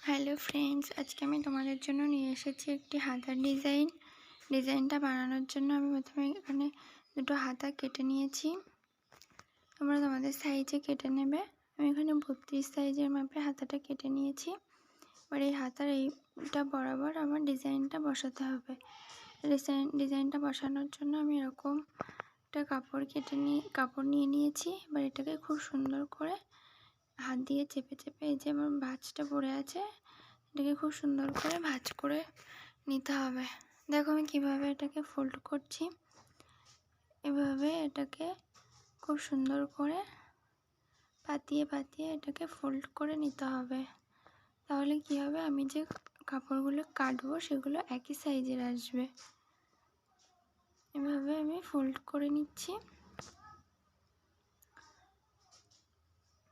Hello friends, আজকে আমি তোমাদের জন্য নিয়ে এসেছি একটি হাতার ডিজাইনটা বানানোর জন্য আমি প্রথমে এখানে দুটো হাতা কেটে নিয়েছি। তোমরা তোমাদের সাইজে কেটে নেবে। আমি এখানে 32 সাইজের মাপে হাতাটা কেটে নিয়েছি। এবার এই হাতার এইটা বরাবর আমার ডিজাইনটা বসাতে হবে। ডিজাইনটা বসানোর জন্য আমি এরকম একটা কাপড় নিয়ে নিয়েছি। এবার এটাকে খুব সুন্দর করে হাত দিয়ে চেপে চেপে, এই যে আমার ভাঁজটা পড়ে আছে, এটাকে খুব সুন্দর করে ভাঁজ করে নিতে হবে। দেখো আমি কিভাবে এটাকে ফোল্ড করছি। এভাবে এটাকে খুব সুন্দর করে পাতিয়ে পাতিয়ে এটাকে ফোল্ড করে নিতে হবে। তাহলে কি হবে, আমি যে কাপড়গুলো কাটবো সেগুলো একই সাইজের আসবে। এভাবে আমি ফোল্ড করে নিচ্ছি।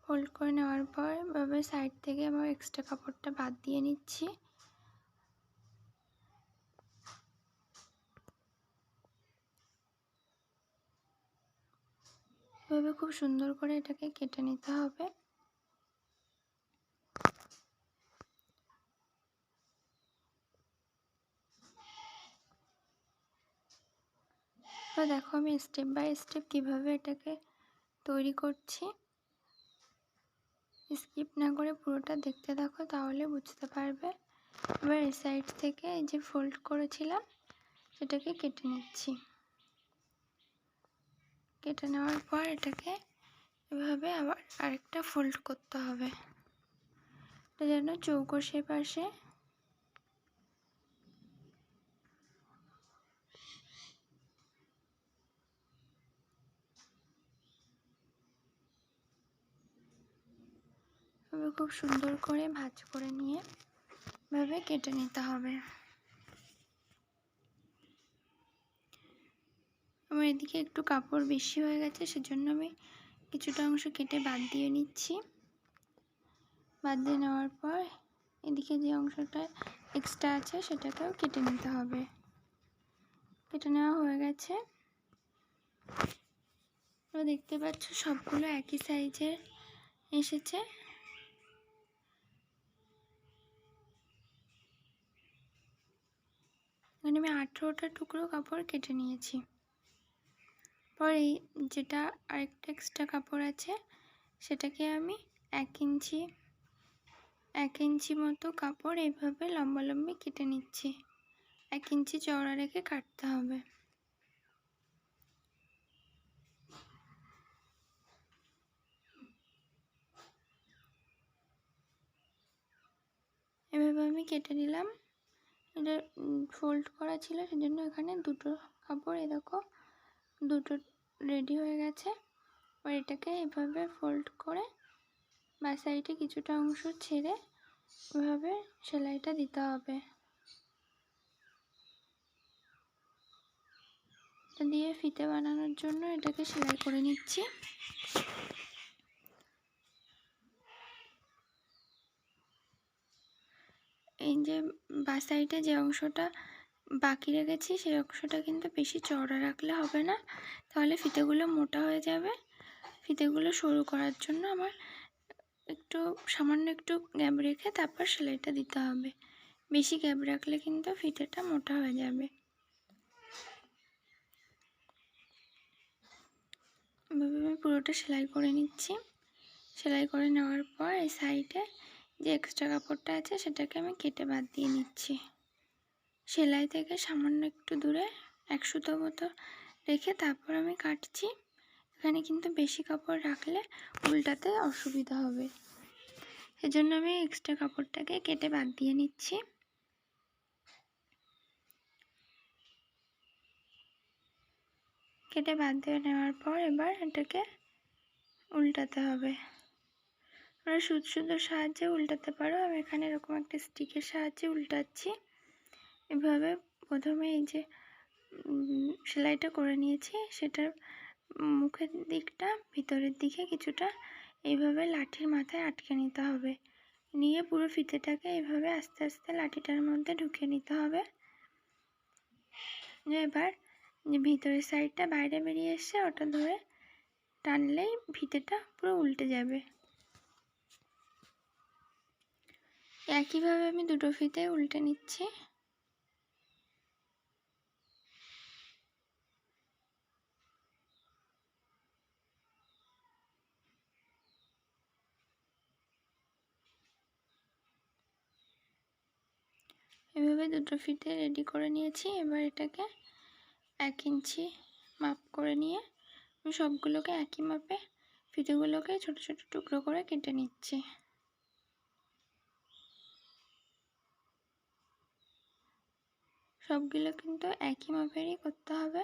ফোল্ড করে নেওয়ার পর এভাবে সাইড থেকে আমার এক্সট্রা কাপড়টা বাদ দিয়ে নিচ্ছি। এভাবে খুব সুন্দর করে এটাকে কেটে নিতে হবে। তো দেখো আমি স্টেপ বাই স্টেপ কিভাবে এটাকে তৈরি করছি। স্কিপ না করে পুরোটা দেখতে থাকো, তাহলে বুঝতে পারবে। এবার এই সাইড থেকে এই যে ফোল্ড করেছিলাম সেটাকে কেটে নিচ্ছি। কেটে নেওয়ার পর এটাকে এভাবে আবার আরেকটা ফোল্ড করতে হবে, এটা যেন চৌকো শেপ আসে। এভাবে খুব সুন্দর করে ভাঁজ করে নিয়ে এভাবে কেটে নিতে হবে। আমার এদিকে একটু কাপড় বেশি হয়ে গেছে, সেজন্য আমি কিছুটা অংশ কেটে বাদ দিয়ে নিচ্ছি। বাদ দিয়ে নেওয়ার পর এদিকে যে অংশটা এক্সট্রা আছে সেটাকেও কেটে নিতে হবে। কেটে নেওয়া হয়ে গেছে। তোমরা দেখতে পাচ্ছ সবগুলো একই সাইজের এসেছে। এখানে আমি 18টা টুকরো কাপড় কেটে নিয়েছি। পর এই যেটা আরেকটা এক্সট্রা কাপড় আছে সেটাকে আমি 1 ইঞ্চি মতো কাপড় এইভাবে লম্বালম্বি কেটে নিচ্ছি। 1 ইঞ্চি চওড়া রেখে কাটতে হবে। এভাবে আমি কেটে নিলাম। এটা ফোল্ড করা ছিল, সেজন্য এখানে দুটো কাপড় দেখো দুটো রেডি হয়ে গেছে। আর এটাকে এভাবে ফোল্ড করে বা সাইডে কিছুটা অংশ ছেড়ে এভাবে সেলাইটা দিতে হবে। দিয়ে ফিতে বানানোর জন্য এটাকে সেলাই করে নিচ্ছি। এই যে বা সাইডে যে অংশটা বাকি রেখেছি সেই অংশটা কিন্তু বেশি চওড়া রাখলে হবে না, তাহলে ফিতেগুলো মোটা হয়ে যাবে। ফিতেগুলো সরু করার জন্য আমার সামান্য একটু গ্যাপ রেখে তারপর সেলাইটা দিতে হবে। বেশি গ্যাপ রাখলে কিন্তু ফিতেটা মোটা হয়ে যাবে। এভাবে আমি পুরোটা সেলাই করে নিচ্ছি। সেলাই করে নেওয়ার পর এই সাইডে যে এক্সট্রা কাপড়টা আছে সেটাকে আমি কেটে বাদ দিয়ে নিচ্ছি। সেলাই থেকে সামান্য একটু দূরে 1 সুতো মতো রেখে তারপর আমি কাটছি। এখানে কিন্তু বেশি কাপড় রাখলে উল্টাতে অসুবিধা হবে, সেজন্য আমি এক্সট্রা কাপড়টাকে কেটে বাদ দিয়ে নিচ্ছি। কেটে বাদ দিয়ে নেওয়ার পর এবার এটাকে উল্টাতে হবে। তোমরা সুতোর সাহায্যে উল্টাতে পারো। আমি এখানে এরকম একটা স্টিকের সাহায্যে উল্টাচ্ছি। এভাবে প্রথমে এই যে সেলাইটা করে নিয়েছি সেটার মুখের দিকটা ভিতরের দিকে কিছুটা এইভাবে লাঠির মাথায় আটকে নিতে হবে। নিয়ে পুরো ফিতেটাকে এইভাবে আস্তে আস্তে লাঠিটার মধ্যে ঢুকিয়ে নিতে হবে। এবার যে ভিতরের সাইডটা বাইরে বেরিয়ে এসছে ওটা ধরে টানলেই ফিতেটা পুরো উল্টে যাবে। একইভাবে আমি দুটো ফিতে উল্টে নিচ্ছি। এভাবে দুটো ফিতে রেডি করে নিয়েছি। এবার এটাকে 1 ইঞ্চি মাপ করে নিয়ে আমি সবগুলোকে একই মাপে ফিতেগুলোকে ছোট ছোট টুকরো করে কেটে নিচ্ছি। সবগুলো কিন্তু একই মাপেরই করতে হবে।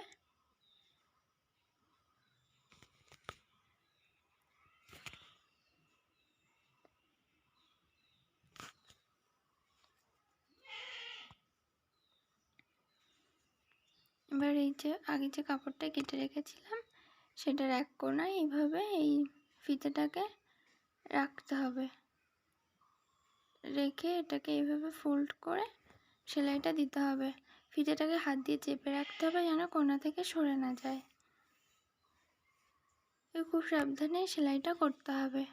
এবার এই যে আগে যে কাপড়টা কেটে রেখেছিলাম সেটার এক কোণায় এইভাবে এই ফিতেটাকে রাখতে হবে। রেখে এটাকে এইভাবে ফোল্ড করে সেলাইটা দিতে হবে। ফিতেটাকে হাত দিয়ে চেপে রাখতে হবে যেন কোণা থেকে সরে না যায়। খুব সাবধানে সেলাইটা করতে হবে।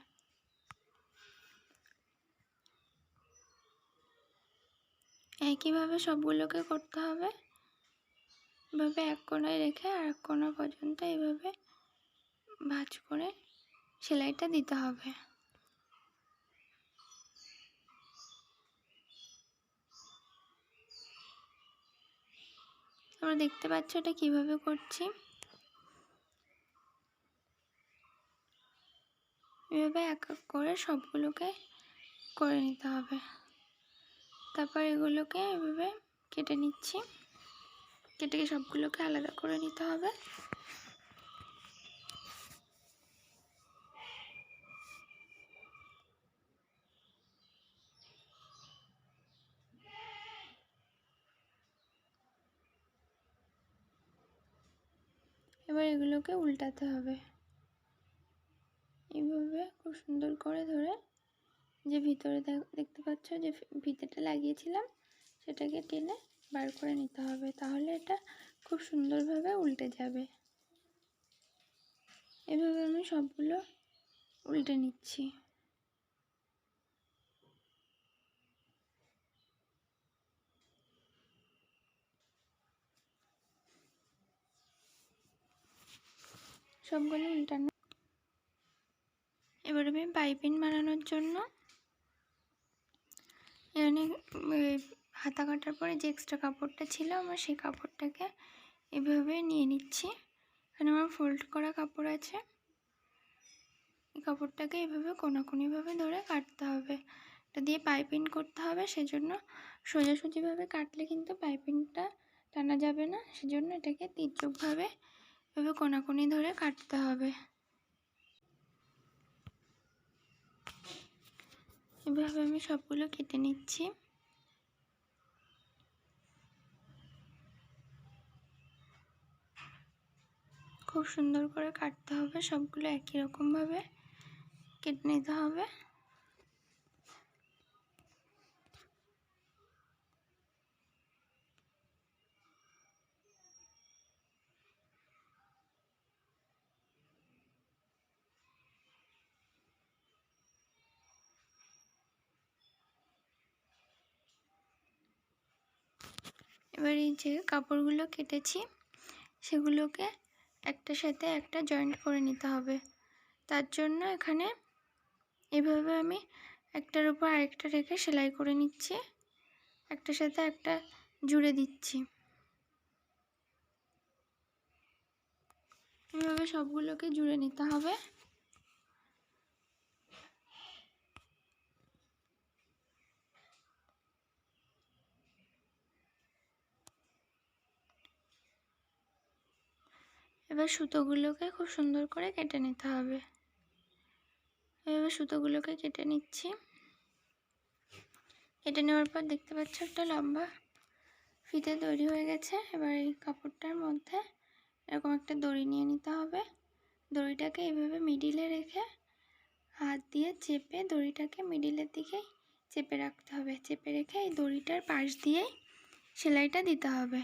একইভাবে সবগুলোকে করতে হবে। এভাবে এক কোণায় রেখে আর এক কোণা পর্যন্ত এইভাবে ভাঁজ করে সেলাইটা দিতে হবে। তোমরা দেখতে পাচ্ছ এটা কিভাবে করছি। এভাবে এক এক করে সবগুলোকে করে নিতে হবে। তারপর এগুলোকে এভাবে কেটে নিচ্ছি। কেটে সবগুলোকে আলাদা করে নিতে হবে। এবার এগুলোকে উল্টাতে হবে। এইভাবে খুব সুন্দর করে ধরে যে ভিতরে দেখতে পাচ্ছ যে ফিতেটা লাগিয়েছিলাম সেটাকে টেনে বার করে নিতে হবে, তাহলে এটা খুব সুন্দরভাবে উল্টে যাবে। এভাবে আমি সবগুলো উল্টে নিচ্ছি। সবগুলো উল্টানো। এবার আমি পাইপিং বানানোর জন্য এখানে হাতা কাটার পরে যে এক্সট্রা কাপড়টা ছিল আমার সেই কাপড়টাকে এভাবে নিয়ে নিচ্ছি। এখানে আমার ফোল্ড করা কাপড় আছে। এই কাপড়টাকে এভাবে কোনাকুনিভাবে ধরে কাটতে হবে। এটা দিয়ে পাইপিং করতে হবে, সেজন্য সোজাসুজিভাবে কাটলে কিন্তু পাইপিংটা টানা যাবে না, সেজন্য এটাকে তির্যকভাবে এভাবে কোনাকুনি ধরে কাটতে হবে। এভাবে আমি সবগুলো কেটে নিচ্ছি। খুব সুন্দর করে কাটতে হবে, সবগুলো একই রকমভাবে কেটে নিতে হবে। এবার এই যে কাপড়গুলো কেটেছি সেগুলোকে একটার সাথে একটা জয়েন্ট করে নিতে হবে। তার জন্য এখানে এভাবে আমি একটার উপর আরেকটা রেখে সেলাই করে নিচ্ছি, একটার সাথে একটা জুড়ে দিচ্ছি। এভাবে সবগুলোকে জুড়ে নিতে হবে। এবার সুতোগুলোকে খুব সুন্দর করে কেটে নিতে হবে। এভাবে সুতোগুলোকে কেটে নিচ্ছি। কেটে নেওয়ার পর দেখতে পাচ্ছ একটা লম্বা ফিতে তৈরি হয়ে গেছে। এবার এই কাপড়টার মধ্যে এরকম একটা দড়ি নিয়ে নিতে হবে। দড়িটাকে এভাবে মিডিলে রেখে হাত দিয়ে চেপে দড়িটাকে মিডিলের দিকে চেপে রাখতে হবে। চেপে রেখে এই দড়িটার পাশ দিয়ে সেলাইটা দিতে হবে।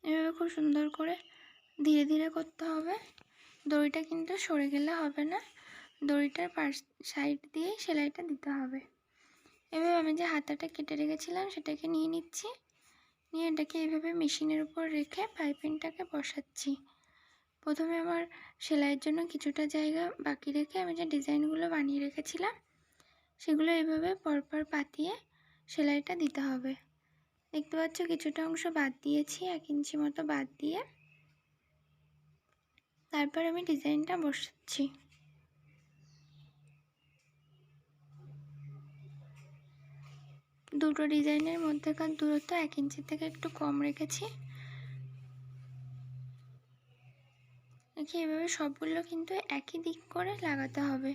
এভাবে খুব সুন্দর করে ধীরে ধীরে করতে হবে। দড়িটা কিন্তু সরে গেলে হবে না, দড়িটার সাইড দিয়ে সেলাইটা দিতে হবে। এভাবে আমি যে হাতাটা কেটে রেখেছিলাম সেটাকে নিয়ে নিচ্ছি, নিয়ে এটাকে এইভাবে মেশিনের উপর রেখে পাইপিংটাকে বসাচ্ছি। প্রথমে আমার সেলাইয়ের জন্য কিছুটা জায়গা বাকি রেখে আমি যে ডিজাইনগুলো বানিয়ে রেখেছিলাম সেগুলো এইভাবে পরপর পাতিয়ে সেলাইটা দিতে হবে। দেখতে পাচ্ছ কিছুটা অংশ বাদ দিয়েছি, 1 ইঞ্চি মতো বাদ দিয়ে তারপর আমি ডিজাইনটা বসাচ্ছি। দুটো ডিজাইনের মধ্যেকার দূরত্ব 1 ইঞ্চি থেকে একটু কম রেখেছি। দেখি এভাবে সবগুলো কিন্তু একই দিক করে লাগাতে হবে।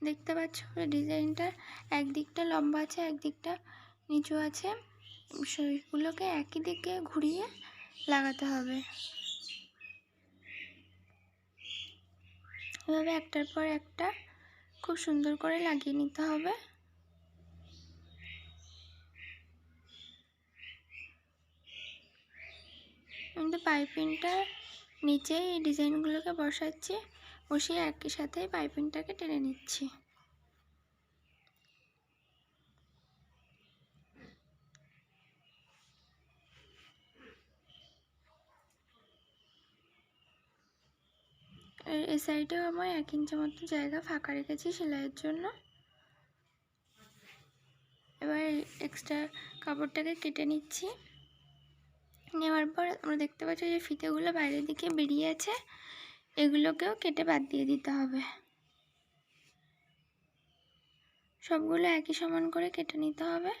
দেখতে পাচ্ছ ডিজাইনটা একদিকটা লম্বা আছে, একদিকটা নিচু আছে, সেগুলোকে একই দিকে ঘুরিয়ে লাগাতে হবে। এভাবে একটার পর একটা খুব সুন্দর করে লাগিয়ে নিতে হবে। কিন্তু পাইপিংটা নিচে এই ডিজাইনগুলোকে বসাচ্ছি, বসিয়ে একই সাথে পাইপিংটাকে টেনে নিচ্ছি। এই সাইডেও আমি 1 ইঞ্চি মতো জায়গা ফাঁকা রেখেছি সেলাইয়ের জন্য। এবার এক্সট্রা কাপড়টাকে কেটে নিচ্ছি। নেওয়ার পর আমরা দেখতে পাচ্ছি যে ফিতেগুলো বাইরের দিকে বেরিয়ে আছে, এগুলোকেও কেটে বাদ দিয়ে দিতে হবে। সবগুলো একই সমান করে কেটে নিতে হবে।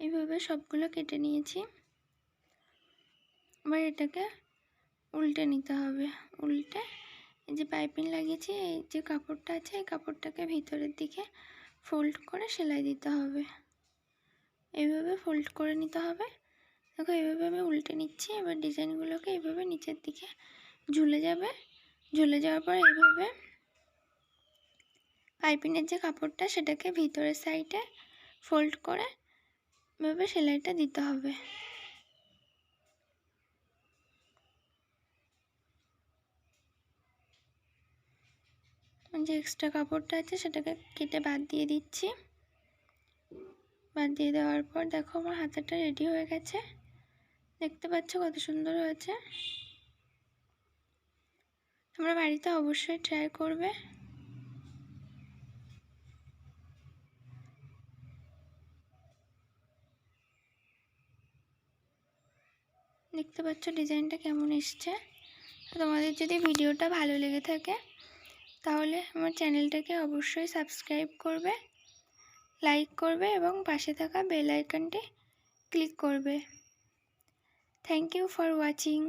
এইভাবে সবগুলো কেটে নিয়েছি। এবার এটাকে উল্টে নিতে হবে। উল্টে এই যে পাইপিং লাগিয়েছি, এই যে কাপড়টা আছে এই কাপড়টাকে ভিতরের দিকে ফোল্ড করে সেলাই দিতে হবে। এইভাবে ফোল্ড করে নিতে হবে। দেখো এইভাবে আমি উল্টে নিচ্ছি। এবার ডিজাইনগুলোকে এইভাবে নিচের দিকে ঝুলে যাবে। ঝুলে যাওয়ার পর এইভাবে পাইপিংয়ের যে কাপড়টা সেটাকে ভিতরের সাইডে ফোল্ড করে এভাবে সেলাইটা দিতে হবে। যে এক্সট্রা কাপড়টা আছে সেটাকে কেটে বাদ দিয়ে দিচ্ছি। বাদ দিয়ে দেওয়ার পর দেখো আমার হাতাটা রেডি হয়ে গেছে। দেখতে পাচ্ছ কত সুন্দর হয়েছে। তোমরা বাড়িতে অবশ্যই ট্রাই করবে। দেখতে পাচ্ছ ডিজাইনটা কেমন এসছে। তোমাদের যদি ভিডিওটা ভালো লেগে থাকে তাহলে আমার চ্যানেলটাকে অবশ্যই সাবস্ক্রাইব করবে, লাইক করবে এবং পাশে থাকা বেল আইকনটি ক্লিক করবে। Thank you for watching.